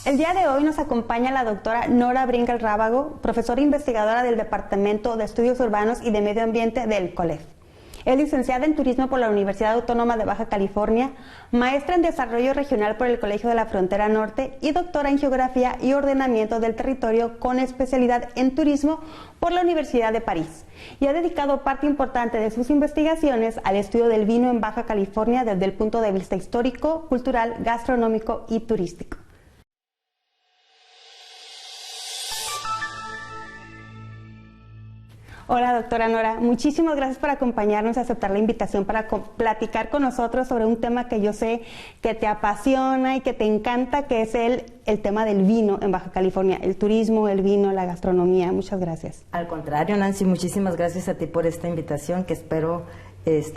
El día de hoy nos acompaña la doctora Nora Bringal Rábago, profesora investigadora del Departamento de Estudios Urbanos y de Medio Ambiente del COLEF. Es licenciada en Turismo por la Universidad Autónoma de Baja California, maestra en Desarrollo Regional por el Colegio de la Frontera Norte y doctora en Geografía y Ordenamiento del Territorio con especialidad en Turismo por la Universidad de París. Y ha dedicado parte importante de sus investigaciones al estudio del vino en Baja California desde el punto de vista histórico, cultural, gastronómico y turístico. Hola, doctora Nora. Muchísimas gracias por acompañarnos y aceptar la invitación para platicar con nosotros sobre un tema que yo sé que te apasiona y que te encanta, que es el tema del vino en Baja California, el turismo, el vino, la gastronomía. Muchas gracias. Al contrario, Nancy, muchísimas gracias a ti por esta invitación que espero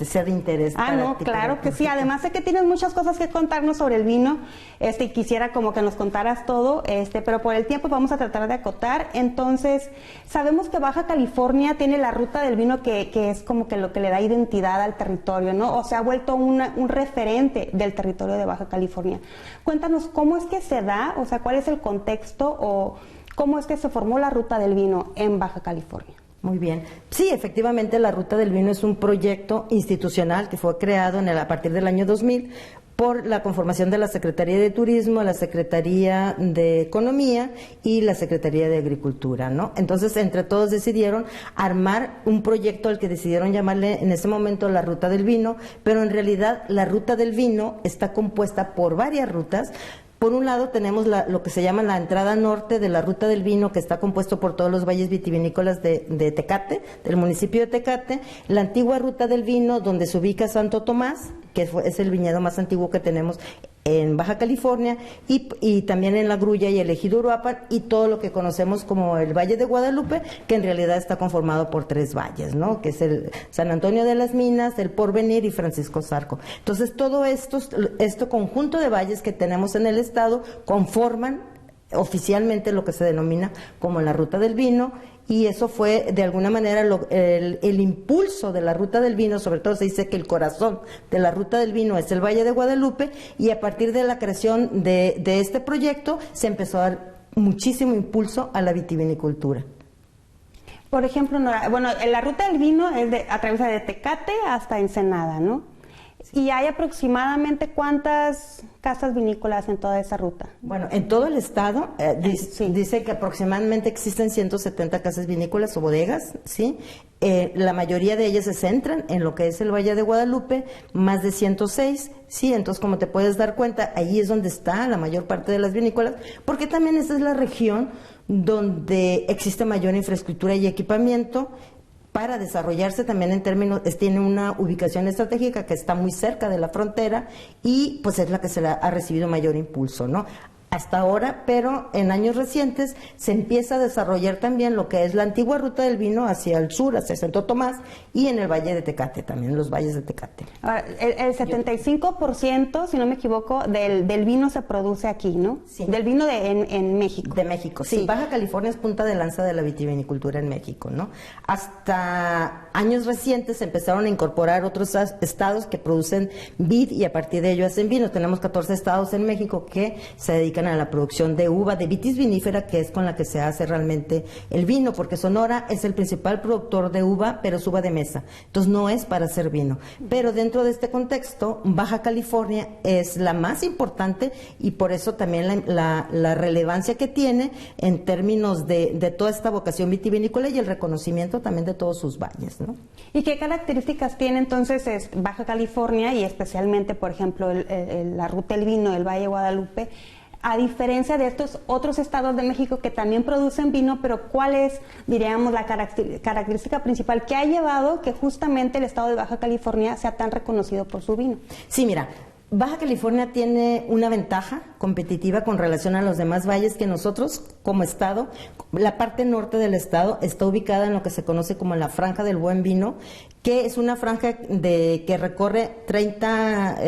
sea de interés. No, claro que sí. Además sé que tienes muchas cosas que contarnos sobre el vino. Y quisiera como que nos contaras todo, pero por el tiempo vamos a tratar de acotar. Entonces, sabemos que Baja California tiene la ruta del vino que es como que lo que le da identidad al territorio, ¿no? O se ha vuelto un referente del territorio de Baja California. Cuéntanos cómo es que se da, o sea, cuál es el contexto o cómo es que se formó la ruta del vino en Baja California. Muy bien. Sí, efectivamente, la Ruta del Vino es un proyecto institucional que fue creado a partir del año 2000 por la conformación de la Secretaría de Turismo, la Secretaría de Economía y la Secretaría de Agricultura, ¿no? Entonces, entre todos decidieron armar un proyecto al que decidieron llamarle en ese momento la Ruta del Vino, pero en realidad la Ruta del Vino está compuesta por varias rutas. Por un lado tenemos lo que se llama la entrada norte de la Ruta del Vino, que está compuesto por todos los valles vitivinícolas de Tecate, del municipio de Tecate, la antigua Ruta del Vino, donde se ubica Santo Tomás, que es el viñedo más antiguo que tenemos en Baja California, y también en La Grulla y el Ejido Uruapan, y todo lo que conocemos como el Valle de Guadalupe, que en realidad está conformado por 3 valles, ¿no? Que es el San Antonio de las Minas, el Porvenir y Francisco Zarco. Entonces, todo este conjunto de valles que tenemos en el estado conforman oficialmente lo que se denomina como la Ruta del Vino, y eso fue de alguna manera el impulso de la Ruta del Vino. Sobre todo se dice que el corazón de la Ruta del Vino es el Valle de Guadalupe, y a partir de la creación de este proyecto se empezó a dar muchísimo impulso a la vitivinicultura. Por ejemplo, la Ruta del Vino atraviesa de Tecate hasta Ensenada, ¿no? ¿Y hay aproximadamente cuántas casas vinícolas en toda esa ruta? Bueno, en todo el estado dice que aproximadamente existen 170 casas vinícolas o bodegas, ¿sí? La mayoría de ellas se centran en lo que es el Valle de Guadalupe, más de 106, sí. Entonces, como te puedes dar cuenta, ahí es donde está la mayor parte de las vinícolas, porque también esa es la región donde existe mayor infraestructura y equipamiento para desarrollarse también en términos, tiene una ubicación estratégica que está muy cerca de la frontera, y pues es la que ha recibido mayor impulso, ¿no? Hasta ahora, pero en años recientes se empieza a desarrollar también lo que es la antigua Ruta del Vino hacia el sur, hacia Santo Tomás, y en el Valle de Tecate, también los valles de Tecate. Ahora, el 75%, si no me equivoco, del vino se produce aquí, ¿no? Sí. Del vino en México. De México, sí. Baja California es punta de lanza de la vitivinicultura en México, ¿no? Hasta años recientes se empezaron a incorporar otros estados que producen vid y a partir de ello hacen vino. Tenemos 14 estados en México que se dedican a la producción de uva, de vitis vinífera, que es con la que se hace realmente el vino, porque Sonora es el principal productor de uva, pero es uva de mesa, entonces no es para hacer vino. Pero dentro de este contexto, Baja California es la más importante, y por eso también la relevancia que tiene en términos de toda esta vocación vitivinícola y el reconocimiento también de todos sus valles, ¿no? ¿Y qué características tiene entonces Baja California, y especialmente, por ejemplo, la Ruta del Vino del Valle de Guadalupe, a diferencia de estos otros estados de México que también producen vino? Pero ¿cuál es, diríamos, la característica principal que ha llevado que justamente el estado de Baja California sea tan reconocido por su vino? Sí, mira, Baja California tiene una ventaja competitiva con relación a los demás valles, que nosotros como estado, la parte norte del estado está ubicada en lo que se conoce como la Franja del Buen Vino, que es una franja que recorre 30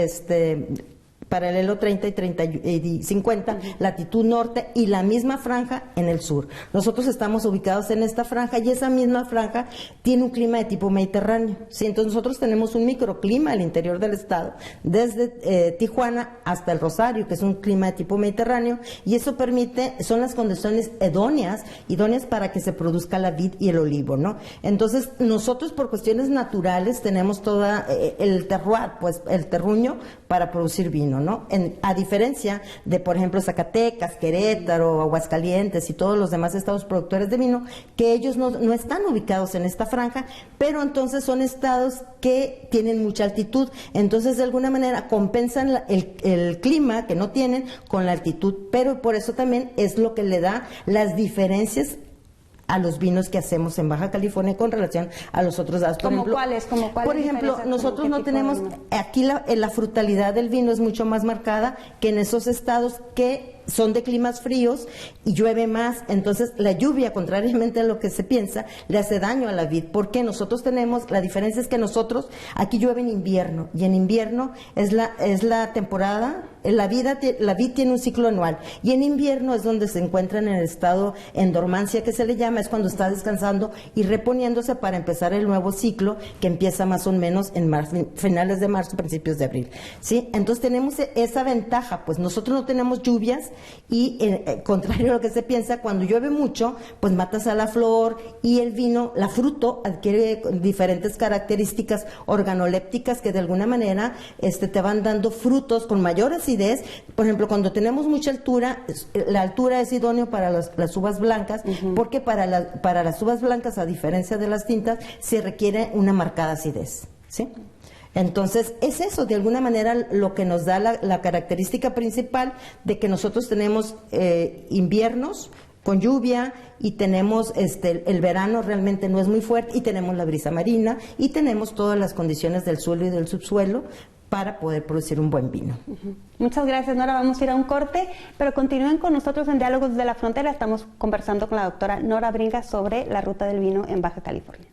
paralelo 30 y 50, latitud norte, y la misma franja en el sur. Nosotros estamos ubicados en esta franja y esa misma franja tiene un clima de tipo mediterráneo, ¿sí? Entonces nosotros tenemos un microclima al interior del estado, desde Tijuana hasta el Rosario, que es un clima de tipo mediterráneo, y eso son las condiciones idóneas para que se produzca la vid y el olivo, ¿no? Entonces nosotros por cuestiones naturales tenemos toda el terroir, pues el terruño para producir vino, ¿no? A diferencia de, por ejemplo, Zacatecas, Querétaro, Aguascalientes y todos los demás estados productores de vino, que ellos no están ubicados en esta franja, pero entonces son estados que tienen mucha altitud, entonces de alguna manera compensan el clima que no tienen con la altitud, pero por eso también es lo que le da las diferencias a los vinos que hacemos en Baja California con relación a los otros lados. ¿Cómo cuáles? Por ejemplo, nosotros no tenemos, aquí la frutalidad del vino es mucho más marcada que en esos estados que son de climas fríos y llueve más, entonces la lluvia, contrariamente a lo que se piensa, le hace daño a la vid, porque nosotros tenemos, la diferencia es que nosotros, aquí llueve en invierno, y en invierno es la temporada, la vid tiene un ciclo anual, y en invierno es donde se encuentran en el estado en dormancia, que se le llama, es cuando está descansando y reponiéndose para empezar el nuevo ciclo, que empieza más o menos en finales de marzo, principios de abril, ¿sí? Entonces tenemos esa ventaja, pues nosotros no tenemos lluvias, y contrario a lo que se piensa, cuando llueve mucho, pues matas a la flor y el vino, la fruto adquiere diferentes características organolépticas que de alguna manera te van dando frutos con mayor acidez. Por ejemplo, cuando tenemos mucha altura, la altura es idóneo para las uvas blancas, porque para las uvas blancas, a diferencia de las tintas, se requiere una marcada acidez, ¿sí? Entonces, es eso, de alguna manera, lo que nos da la característica principal de que nosotros tenemos inviernos con lluvia y tenemos el verano realmente no es muy fuerte y tenemos la brisa marina y tenemos todas las condiciones del suelo y del subsuelo para poder producir un buen vino. Muchas gracias, Nora. Vamos a ir a un corte, pero continúen con nosotros en Diálogos de la Frontera. Estamos conversando con la doctora Nora Bringas sobre la ruta del vino en Baja California.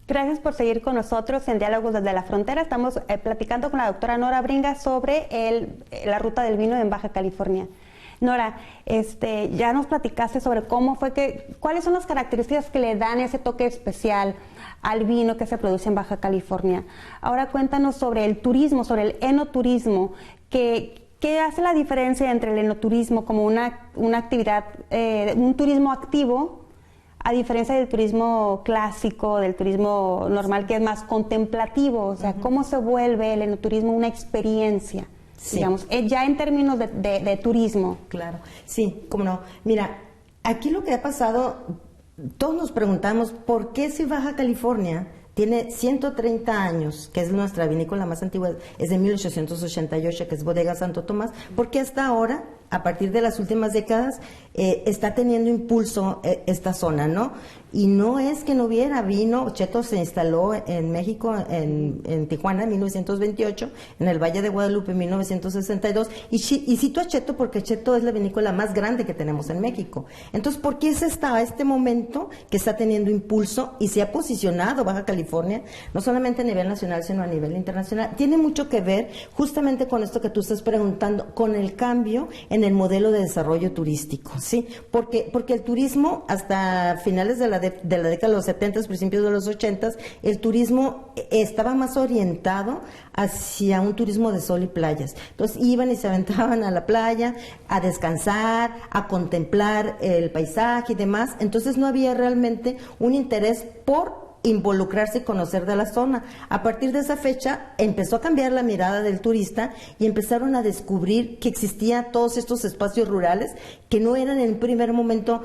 Gracias por seguir con nosotros en Diálogos desde la Frontera. Estamos platicando con la doctora Nora Bringas sobre la ruta del vino en Baja California. Nora, ya nos platicaste sobre cuáles son las características que le dan ese toque especial al vino que se produce en Baja California. Ahora cuéntanos sobre el turismo, sobre el enoturismo, ¿qué hace la diferencia entre el enoturismo como una actividad, un turismo activo, a diferencia del turismo clásico, del turismo normal que es más contemplativo? O sea, ¿cómo se vuelve el enoturismo una experiencia? Sí. Digamos, ya en términos de turismo. Claro, sí, cómo no. Mira, aquí lo que ha pasado, todos nos preguntamos, ¿por qué si Baja California tiene 130 años, que es nuestra vinícola más antigua, es de 1888, que es Bodega Santo Tomás, porque hasta ahora, a partir de las últimas décadas, está teniendo impulso esta zona, ¿no? Y no es que no hubiera vino. Cheto se instaló en México, en Tijuana, en 1928, en el Valle de Guadalupe en 1962, y cito a Cheto porque Cheto es la vinícola más grande que tenemos en México. Entonces, ¿por qué es hasta este momento que está teniendo impulso y se ha posicionado Baja California, no solamente a nivel nacional, sino a nivel internacional? Tiene mucho que ver justamente con esto que tú estás preguntando, con el cambio en el modelo de desarrollo turístico, ¿sí? Porque el turismo, hasta finales de la década de los 70, principios de los 80, el turismo estaba más orientado hacia un turismo de sol y playas. Entonces iban y se aventaban a la playa a descansar, a contemplar el paisaje y demás. Entonces no había realmente un interés por involucrarse y conocer de la zona. A partir de esa fecha empezó a cambiar la mirada del turista y empezaron a descubrir que existían todos estos espacios rurales que no eran en un primer momento,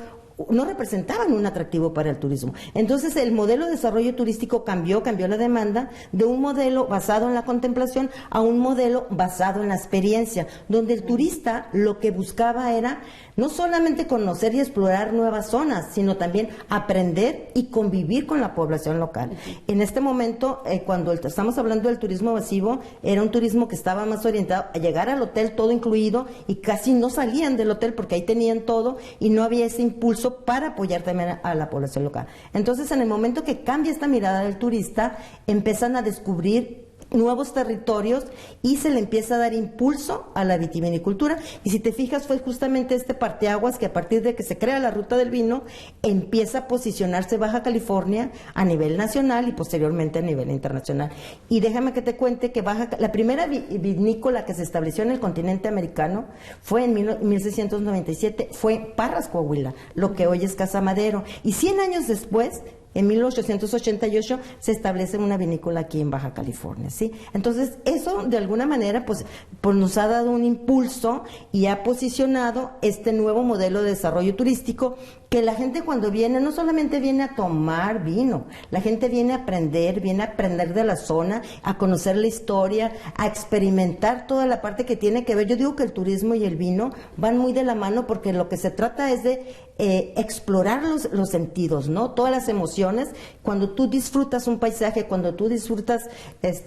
no representaban un atractivo para el turismo. Entonces el modelo de desarrollo turístico cambió la demanda de un modelo basado en la contemplación a un modelo basado en la experiencia, donde el turista lo que buscaba era no solamente conocer y explorar nuevas zonas, sino también aprender y convivir con la población local. En este momento, cuando estamos hablando del turismo masivo, era un turismo que estaba más orientado a llegar al hotel todo incluido y casi no salían del hotel porque ahí tenían todo y no había ese impulso para apoyar también a la población local. Entonces, en el momento que cambia esta mirada del turista, empiezan a descubrir nuevos territorios y se le empieza a dar impulso a la vitivinicultura. Y si te fijas, fue justamente este parteaguas que a partir de que se crea la ruta del vino, empieza a posicionarse Baja California a nivel nacional y posteriormente a nivel internacional. Y déjame que te cuente que la primera vinícola que se estableció en el continente americano fue en 1697, fue Parras, Coahuila, lo que hoy es Casa Madero. Y 100 años después, en 1888 se establece una vinícola aquí en Baja California, ¿sí? Entonces, eso de alguna manera pues nos ha dado un impulso y ha posicionado este nuevo modelo de desarrollo turístico, que la gente cuando viene no solamente viene a tomar vino, la gente viene a aprender de la zona, a conocer la historia, a experimentar toda la parte que tiene que ver. Yo digo que el turismo y el vino van muy de la mano, porque lo que se trata es de explorar los sentidos, ¿no? Todas las emociones. Cuando tú disfrutas un paisaje, cuando tú disfrutas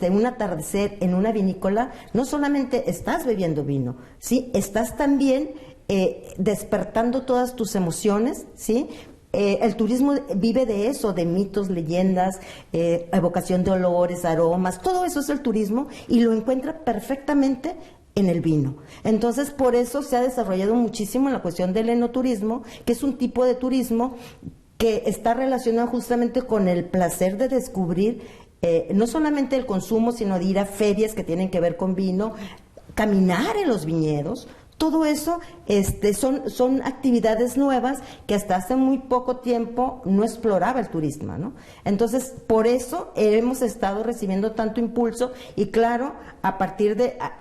un atardecer en una vinícola, no solamente estás bebiendo vino, ¿sí? Estás también despertando todas tus emociones, ¿sí? El turismo vive de eso, de mitos, leyendas, evocación de olores, aromas, todo eso es el turismo y lo encuentra perfectamente en el vino. Entonces, por eso se ha desarrollado muchísimo la cuestión del enoturismo, que es un tipo de turismo que está relacionado justamente con el placer de descubrir no solamente el consumo, sino de ir a ferias que tienen que ver con vino, caminar en los viñedos. Todo eso son actividades nuevas que hasta hace muy poco tiempo no exploraba el turismo, ¿no? Entonces, por eso hemos estado recibiendo tanto impulso y claro,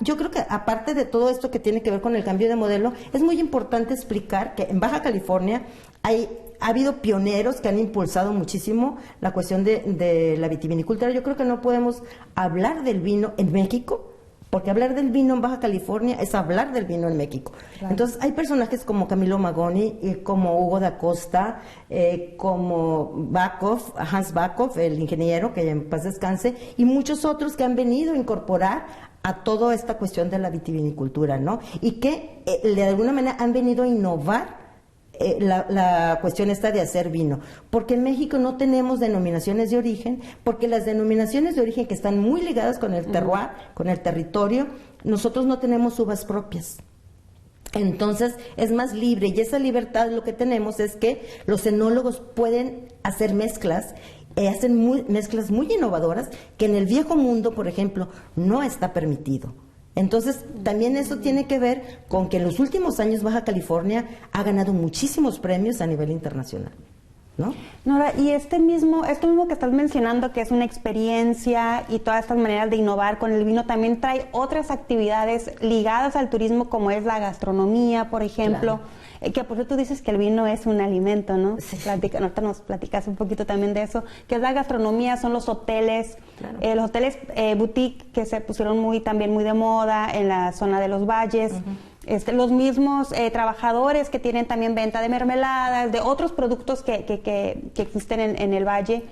yo creo que aparte de todo esto que tiene que ver con el cambio de modelo, es muy importante explicar que en Baja California ha habido pioneros que han impulsado muchísimo la cuestión de la vitivinicultura. Yo creo que no podemos hablar del vino en México, porque hablar del vino en Baja California es hablar del vino en México. Claro. Entonces, hay personajes como Camilo Magoni, como Hugo da Costa, como Hans Backhoff, el ingeniero, que en paz descanse, y muchos otros que han venido a incorporar a toda esta cuestión de la vitivinicultura, ¿no? Y que de alguna manera han venido a innovar la cuestión esta de hacer vino, porque en México no tenemos denominaciones de origen, porque las denominaciones de origen que están muy ligadas con el terroir, con el territorio, nosotros no tenemos uvas propias. Entonces es más libre, y esa libertad lo que tenemos es que los enólogos pueden hacer mezclas, hacen mezclas muy innovadoras que en el viejo mundo, por ejemplo, no está permitido. Entonces, también eso tiene que ver con que en los últimos años Baja California ha ganado muchísimos premios a nivel internacional, ¿no? Nora, y esto mismo que estás mencionando, que es una experiencia y todas estas maneras de innovar con el vino, también trae otras actividades ligadas al turismo, como es la gastronomía, por ejemplo. Claro. Que por eso tú dices que el vino es un alimento, ¿no? Sí. Ahorita nos platicas un poquito también de eso, que es la gastronomía, son los hoteles, claro. Los hoteles boutique que se pusieron también muy de moda en la zona de los valles. Los mismos trabajadores que tienen también venta de mermeladas, de otros productos que existen en el valle.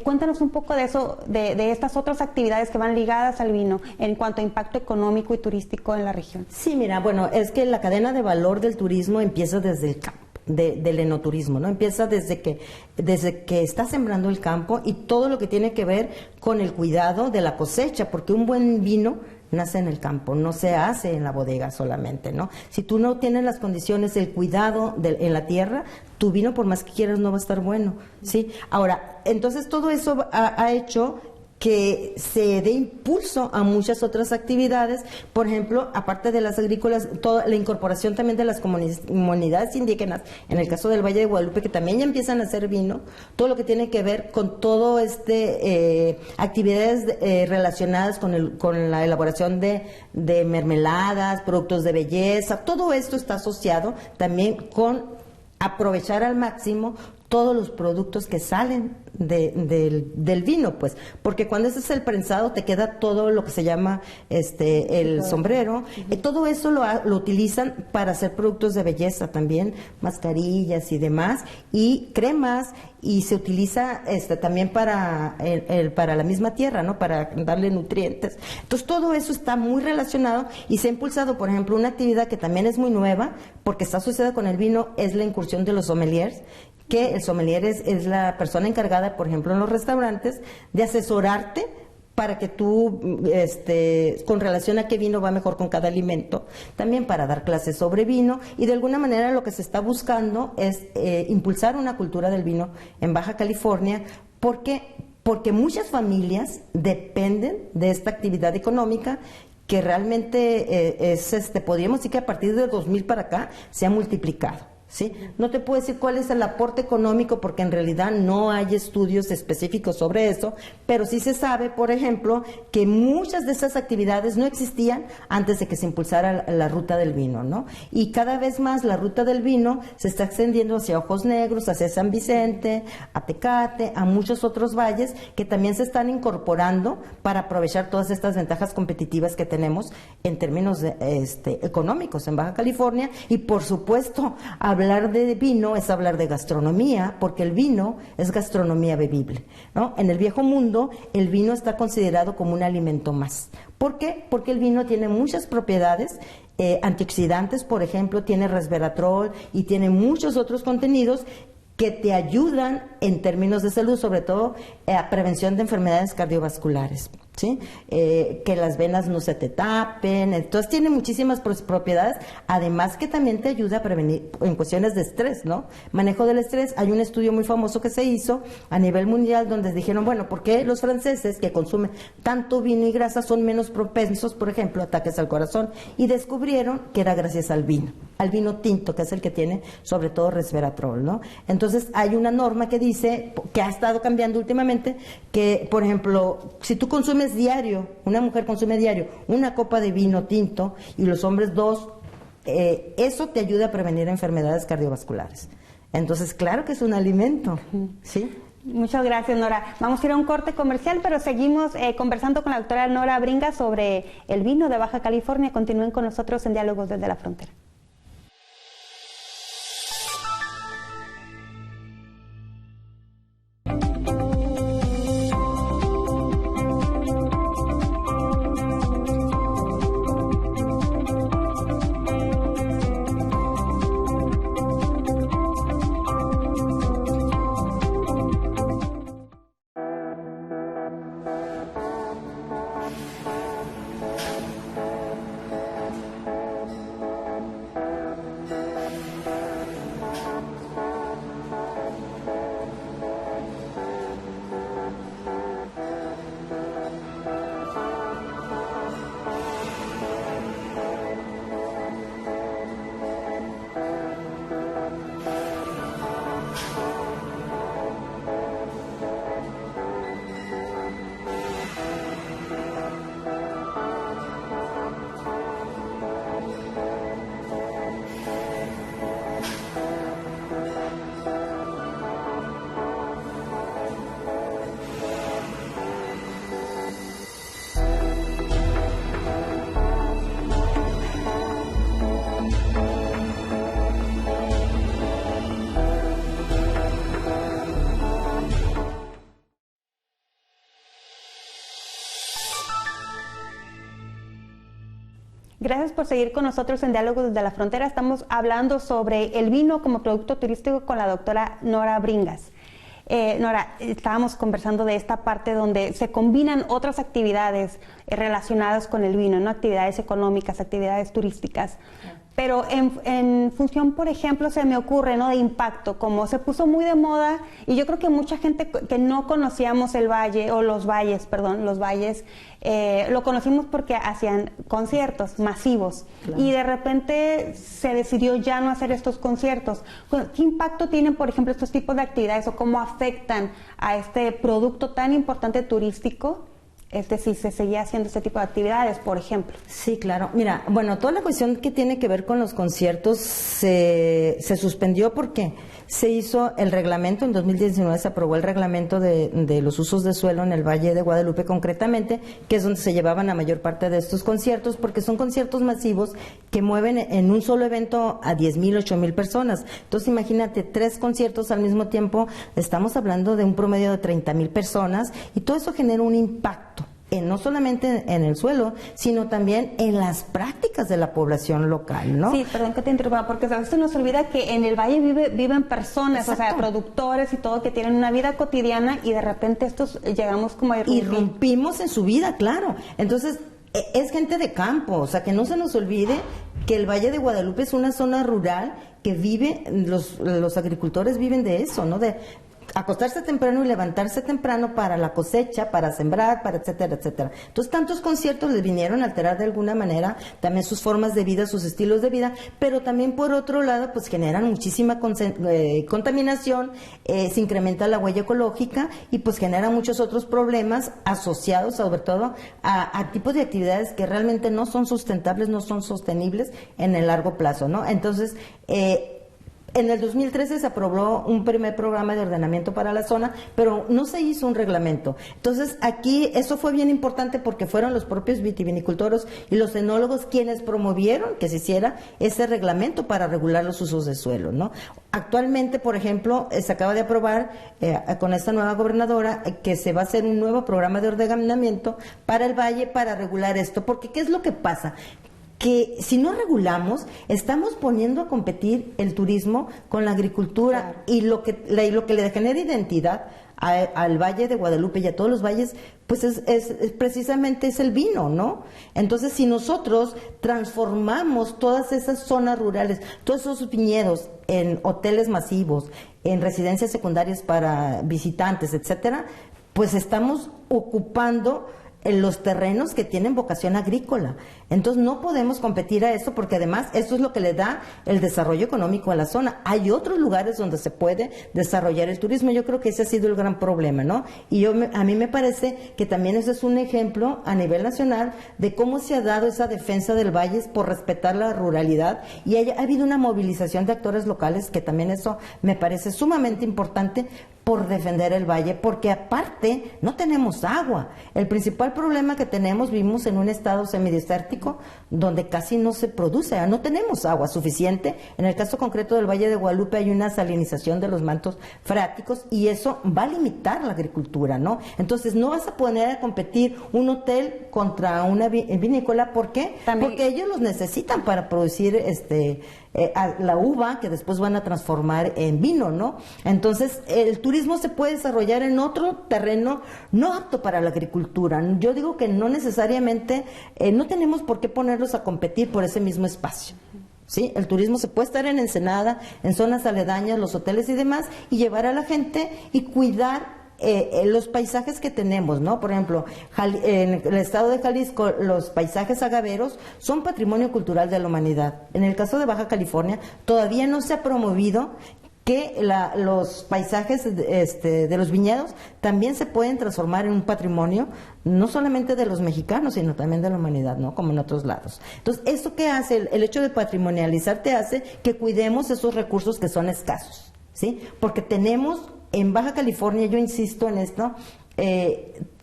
Cuéntanos un poco de eso, de estas otras actividades que van ligadas al vino en cuanto a impacto económico y turístico en la región. Sí, mira, bueno, es que la cadena de valor del turismo empieza desde el campo, del enoturismo, ¿no? Empieza desde que está sembrando el campo y todo lo que tiene que ver con el cuidado de la cosecha, porque un buen vino nace en el campo, no se hace en la bodega solamente, ¿no? Si tú no tienes las condiciones, el cuidado en la tierra, tu vino, por más que quieras, no va a estar bueno, ¿sí? Ahora, entonces todo eso ha hecho que se dé impulso a muchas otras actividades, por ejemplo, aparte de las agrícolas, toda la incorporación también de las comunidades indígenas, en el caso del Valle de Guadalupe, que también ya empiezan a hacer vino, todo lo que tiene que ver con todo actividades relacionadas con la elaboración de mermeladas, productos de belleza, todo esto está asociado también con aprovechar al máximo todos los productos que salen del vino, pues, porque cuando ese es el prensado te queda todo lo que se llama el sombrero, todo eso lo utilizan para hacer productos de belleza también, mascarillas y demás, y cremas, y se utiliza también para la misma tierra, ¿no? Para darle nutrientes. Entonces todo eso está muy relacionado y se ha impulsado, por ejemplo, una actividad que también es muy nueva, porque está asociada con el vino, es la incursión de los sommeliers, que el sommelier es la persona encargada, por ejemplo, en los restaurantes, de asesorarte para que tú, con relación a qué vino va mejor con cada alimento, también para dar clases sobre vino, y de alguna manera lo que se está buscando es impulsar una cultura del vino en Baja California, porque muchas familias dependen de esta actividad económica que realmente podríamos decir que a partir del 2000 para acá se ha multiplicado. ¿Sí? No te puedo decir cuál es el aporte económico porque en realidad no hay estudios específicos sobre eso, pero sí se sabe, por ejemplo, que muchas de esas actividades no existían antes de que se impulsara la ruta del vino, ¿no? Y cada vez más la ruta del vino se está extendiendo hacia Ojos Negros, hacia San Vicente, a Tecate, a muchos otros valles que también se están incorporando para aprovechar todas estas ventajas competitivas que tenemos en términos económicos en Baja California. Y por supuesto, hablar de vino es hablar de gastronomía, porque el vino es gastronomía bebible, ¿no? En el viejo mundo, el vino está considerado como un alimento más. ¿Por qué? Porque el vino tiene muchas propiedades antioxidantes, por ejemplo, tiene resveratrol y tiene muchos otros contenidos que te ayudan en términos de salud, sobre todo a prevención de enfermedades cardiovasculares, ¿sí? Que las venas no se te tapen, entonces tiene muchísimas propiedades, además que también te ayuda a prevenir en cuestiones de estrés, ¿no? Manejo del estrés. Hay un estudio muy famoso que se hizo a nivel mundial donde dijeron, bueno, ¿por qué los franceses que consumen tanto vino y grasa son menos propensos, por ejemplo, a ataques al corazón? Y descubrieron que era gracias al vino tinto, que es el que tiene sobre todo resveratrol, ¿no? Entonces hay una norma que dice, que ha estado cambiando últimamente, que por ejemplo, si tú consumes diario, una mujer consume diario una copa de vino tinto y los hombres 2, eso te ayuda a prevenir enfermedades cardiovasculares. Entonces, claro que es un alimento, ¿sí? Muchas gracias, Nora. Vamos a ir a un corte comercial, pero seguimos conversando con la doctora Nora Bringas sobre el vino de Baja California. Continúen con nosotros en Diálogos desde la Frontera. Gracias por seguir con nosotros en Diálogos desde la Frontera. Estamos hablando sobre el vino como producto turístico con la doctora Nora Bringas. Nora, estábamos conversando de esta parte donde se combinan otras actividades relacionadas con el vino, ¿no? Actividades económicas, actividades turísticas. pero en función, por ejemplo, se me ocurre, ¿no?, de impacto, como se puso muy de moda, y yo creo que mucha gente que no conocíamos el valle, o los valles, lo conocimos porque hacían conciertos masivos, claro, y de repente se decidió ya no hacer estos conciertos. ¿Qué impacto tienen, por ejemplo, estos tipos de actividades, o cómo afectan a este producto tan importante turístico? Si se seguía haciendo este tipo de actividades, por ejemplo. Sí, claro. Mira, bueno, toda la cuestión que tiene que ver con los conciertos se suspendió porque se hizo el reglamento, en 2019 se aprobó el reglamento de los usos de suelo en el Valle de Guadalupe concretamente, que es donde se llevaban la mayor parte de estos conciertos, porque son conciertos masivos que mueven en un solo evento a 10,000, 8,000 personas. Entonces, imagínate, 3 conciertos al mismo tiempo, estamos hablando de un promedio de 30,000 personas, y todo eso genera un impacto. No solamente en el suelo, sino también en las prácticas de la población local, ¿no? Sí, perdón que te interrumpa, porque a veces nos olvida que en el valle viven personas, exacto, o sea, productores y todo, que tienen una vida cotidiana, y de repente estos llegamos como a irrumpimos en su vida, claro. Entonces, es gente de campo, o sea, que no se nos olvide que el Valle de Guadalupe es una zona rural que vive, los agricultores viven de eso, ¿no? De acostarse temprano y levantarse temprano para la cosecha, para sembrar, para etcétera, etcétera. Entonces, tantos conciertos les vinieron a alterar de alguna manera también sus formas de vida, sus estilos de vida, pero también por otro lado, pues generan muchísima contaminación, se incrementa la huella ecológica y pues genera muchos otros problemas asociados sobre todo a tipos de actividades que realmente no son sustentables, no son sostenibles en el largo plazo, ¿no? Entonces, en el 2013 se aprobó un primer programa de ordenamiento para la zona, pero no se hizo un reglamento. Entonces, aquí eso fue bien importante porque fueron los propios vitivinicultores y los enólogos quienes promovieron que se hiciera ese reglamento para regular los usos de suelo, ¿no? Actualmente, por ejemplo, se acaba de aprobar con esta nueva gobernadora que se va a hacer un nuevo programa de ordenamiento para el valle para regular esto, porque ¿qué es lo que pasa? Que si no regulamos, estamos poniendo a competir el turismo con la agricultura, claro, y lo que le genera identidad al Valle de Guadalupe y a todos los valles, pues precisamente es el vino, ¿no? Entonces, si nosotros transformamos todas esas zonas rurales, todos esos viñedos en hoteles masivos, en residencias secundarias para visitantes, etcétera, pues estamos ocupando en los terrenos que tienen vocación agrícola. Entonces no podemos competir a eso porque además eso es lo que le da el desarrollo económico a la zona. Hay otros lugares donde se puede desarrollar el turismo. Yo creo que ese ha sido el gran problema, ¿no? Y a mí me parece que también ese es un ejemplo a nivel nacional de cómo se ha dado esa defensa del valle por respetar la ruralidad, y ha habido una movilización de actores locales que también eso me parece sumamente importante por defender el valle, porque aparte no tenemos agua. El principal problema que tenemos, vivimos en un estado semidesértico donde casi no se produce, no tenemos agua suficiente. En el caso concreto del Valle de Guadalupe hay una salinización de los mantos freáticos y eso va a limitar la agricultura, ¿no? Entonces no vas a poner a competir un hotel contra una vinícola, ¿por qué? También, porque ellos los necesitan para producir la uva que después van a transformar en vino, ¿no? Entonces el turismo se puede desarrollar en otro terreno no apto para la agricultura. Yo digo que no necesariamente, no tenemos por qué ponerlos a competir por ese mismo espacio. ¿Sí? El turismo se puede estar en Ensenada, en zonas aledañas, los hoteles y demás, y llevar a la gente y cuidar los paisajes que tenemos, ¿no? Por ejemplo, en el estado de Jalisco, los paisajes agaveros son patrimonio cultural de la humanidad. En el caso de Baja California, todavía no se ha promovido que los paisajes de los viñedos también se pueden transformar en un patrimonio, no solamente de los mexicanos, sino también de la humanidad, ¿no? Como en otros lados. Entonces, ¿eso qué hace? El hecho de patrimonializar te hace que cuidemos esos recursos que son escasos, ¿sí? Porque tenemos en Baja California, yo insisto en esto,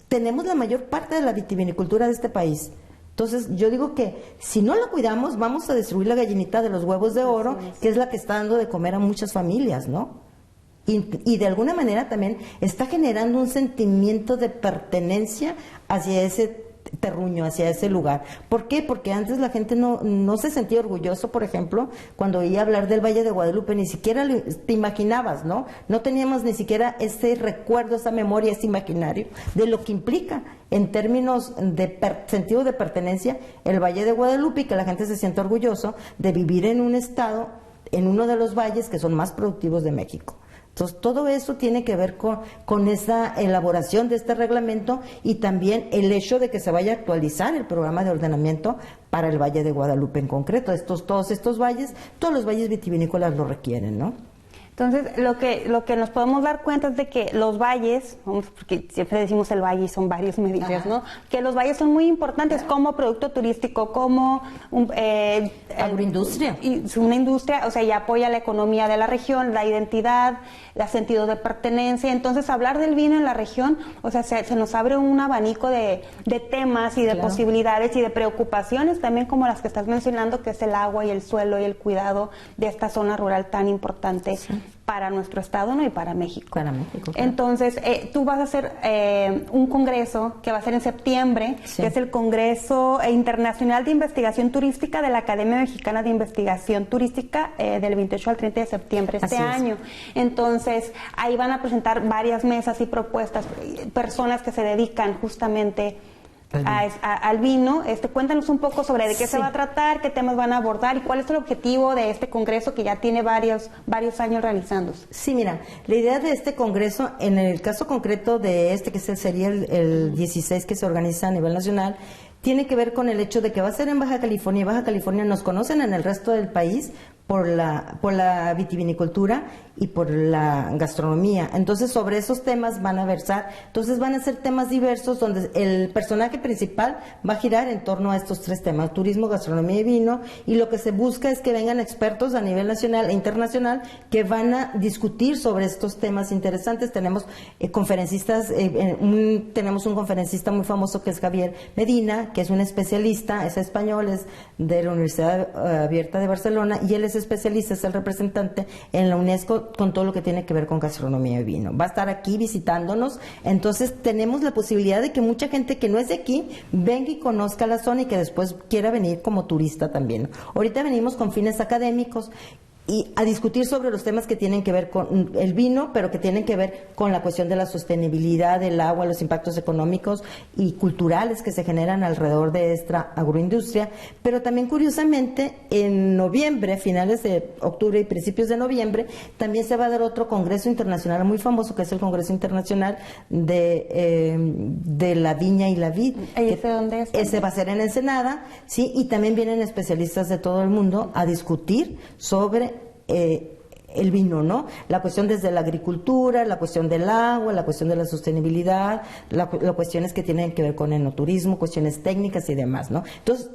tenemos la mayor parte de la vitivinicultura de este país. Entonces, yo digo que si no la cuidamos, vamos a destruir la gallinita de los huevos de oro, que es la que está dando de comer a muchas familias, ¿no? Y de alguna manera también está generando un sentimiento de pertenencia hacia ese terruño hacia ese lugar. ¿Por qué? Porque antes la gente no se sentía orgulloso, por ejemplo, cuando oía hablar del Valle de Guadalupe, ni siquiera te imaginabas, ¿no? No teníamos ni siquiera ese recuerdo, esa memoria, ese imaginario de lo que implica en términos de sentido de pertenencia el Valle de Guadalupe, y que la gente se sienta orgulloso de vivir en un estado, en uno de los valles que son más productivos de México. Entonces, todo eso tiene que ver con esa elaboración de este reglamento, y también el hecho de que se vaya a actualizar el programa de ordenamiento para el Valle de Guadalupe en concreto. Todos estos valles, todos los valles vitivinícolas lo requieren, ¿no? Entonces, lo que nos podemos dar cuenta es de que los valles, porque siempre decimos el valle y son varios medidas, ¿no? Que los valles son muy importantes como producto turístico, como agroindustria. Una industria, o sea, ya apoya la economía de la región, la identidad, el sentido de pertenencia. Entonces, hablar del vino en la región, o sea, se nos abre un abanico de temas y de posibilidades y de preocupaciones también, como las que estás mencionando, que es el agua y el suelo y el cuidado de esta zona rural tan importante. Sí. Para nuestro estado, ¿no? Y para México. Para México. Claro. Entonces, tú vas a hacer un congreso que va a ser en septiembre, que es el Congreso Internacional de Investigación Turística de la Academia Mexicana de Investigación Turística, del 28 al 30 de septiembre este año. Entonces, ahí van a presentar varias mesas y propuestas, personas que se dedican justamente al vino. Cuéntanos un poco sobre de qué se va a tratar, qué temas van a abordar y cuál es el objetivo de este congreso que ya tiene varios años realizándose. Sí, mira, la idea de este congreso, en el caso concreto de que sería el 16 que se organiza a nivel nacional, tiene que ver con el hecho de que va a ser en Baja California, y Baja California nos conocen en el resto del país por la vitivinicultura y por la gastronomía. Entonces, sobre esos temas van a versar. Entonces, van a ser temas diversos donde el personaje principal va a girar en torno a estos tres temas: turismo, gastronomía y vino. Y lo que se busca es que vengan expertos a nivel nacional e internacional que van a discutir sobre estos temas interesantes. Tenemos conferencistas, tenemos un conferencista muy famoso que es Javier Medina, que es un especialista, es español, es de la Universidad Abierta de Barcelona, y él es especialista, es el representante en la UNESCO con todo lo que tiene que ver con gastronomía y vino. Va a estar aquí visitándonos. Entonces tenemos la posibilidad de que mucha gente que no es de aquí venga y conozca la zona y que después quiera venir como turista también. Ahorita venimos con fines académicos y a discutir sobre los temas que tienen que ver con el vino, pero que tienen que ver con la cuestión de la sostenibilidad del agua, los impactos económicos y culturales que se generan alrededor de esta agroindustria. Pero también, curiosamente, en noviembre, finales de octubre y principios de noviembre, también se va a dar otro congreso internacional muy famoso, que es el Congreso Internacional de la Viña y la Vid. ¿Y ese dónde es? Ese va a ser en Ensenada, sí, y también vienen especialistas de todo el mundo a discutir sobre el vino, ¿no? La cuestión desde la agricultura, la cuestión del agua, la cuestión de la sostenibilidad, las cuestiones que tienen que ver con enoturismo, cuestiones técnicas y demás, ¿no? Entonces,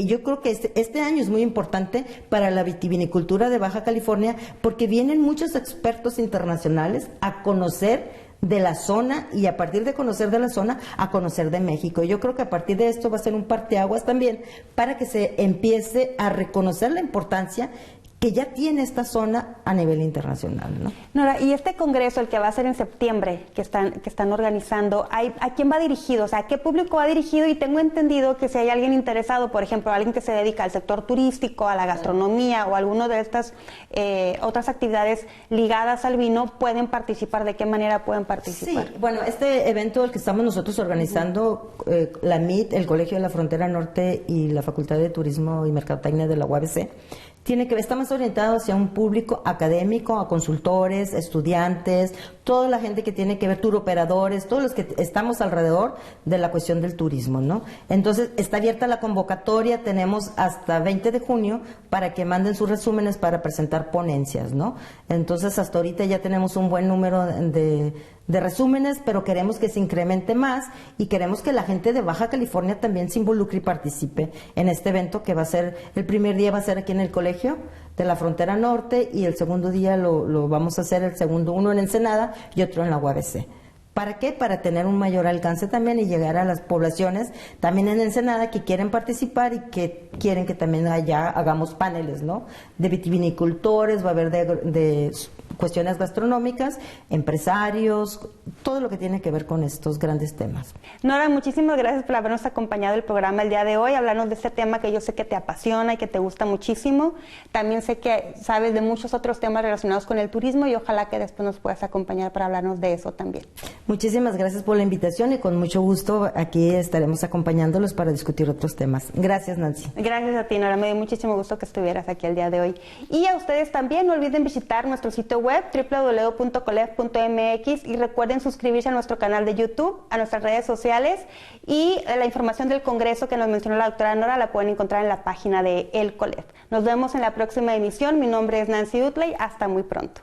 yo creo que este año es muy importante para la vitivinicultura de Baja California, porque vienen muchos expertos internacionales a conocer de la zona, y a partir de conocer de la zona, a conocer de México. Yo creo que a partir de esto va a ser un parteaguas también para que se empiece a reconocer la importancia que ya tiene esta zona a nivel internacional, ¿no? Nora, y este congreso, el que va a ser en septiembre, que están organizando, ¿a quién va dirigido? O sea, ¿a qué público va dirigido? Y tengo entendido que si hay alguien interesado, por ejemplo, alguien que se dedica al sector turístico, a la gastronomía o alguna de estas otras actividades ligadas al vino, pueden participar. ¿De qué manera pueden participar? Sí, bueno, este evento, el que estamos nosotros organizando, la MIT, el Colegio de la Frontera Norte y la Facultad de Turismo y Mercadotecnia de la UABC, está más orientado hacia un público académico, a consultores, estudiantes, toda la gente que tiene que ver, turoperadores, todos los que estamos alrededor de la cuestión del turismo, ¿no? Entonces, está abierta la convocatoria, tenemos hasta 20 de junio para que manden sus resúmenes para presentar ponencias, ¿no? Entonces, hasta ahorita ya tenemos un buen número de resúmenes, pero queremos que se incremente más y queremos que la gente de Baja California también se involucre y participe en este evento, que va a ser, el primer día va a ser aquí en el Colegio de la Frontera Norte, y el segundo día lo vamos a hacer, uno en Ensenada y otro en la UABC. ¿Para qué? Para tener un mayor alcance también y llegar a las poblaciones también en Ensenada que quieren participar y que quieren que también allá hagamos paneles, ¿no? De vitivinicultores, va a haber de cuestiones gastronómicas, empresarios, todo lo que tiene que ver con estos grandes temas. Nora, muchísimas gracias por habernos acompañado el programa el día de hoy, hablarnos de este tema que yo sé que te apasiona y que te gusta muchísimo. También sé que sabes de muchos otros temas relacionados con el turismo y ojalá que después nos puedas acompañar para hablarnos de eso también. Muchísimas gracias por la invitación y con mucho gusto aquí estaremos acompañándolos para discutir otros temas. Gracias, Nancy. Gracias a ti, Nora, me dio muchísimo gusto que estuvieras aquí el día de hoy. Y a ustedes también, no olviden visitar nuestro sitio web www.colef.mx y recuerden suscribirse a nuestro canal de YouTube, a nuestras redes sociales y la información del congreso que nos mencionó la doctora Nora la pueden encontrar en la página de El Colef. Nos vemos en la próxima emisión. Mi nombre es Nancy Utley. Hasta muy pronto.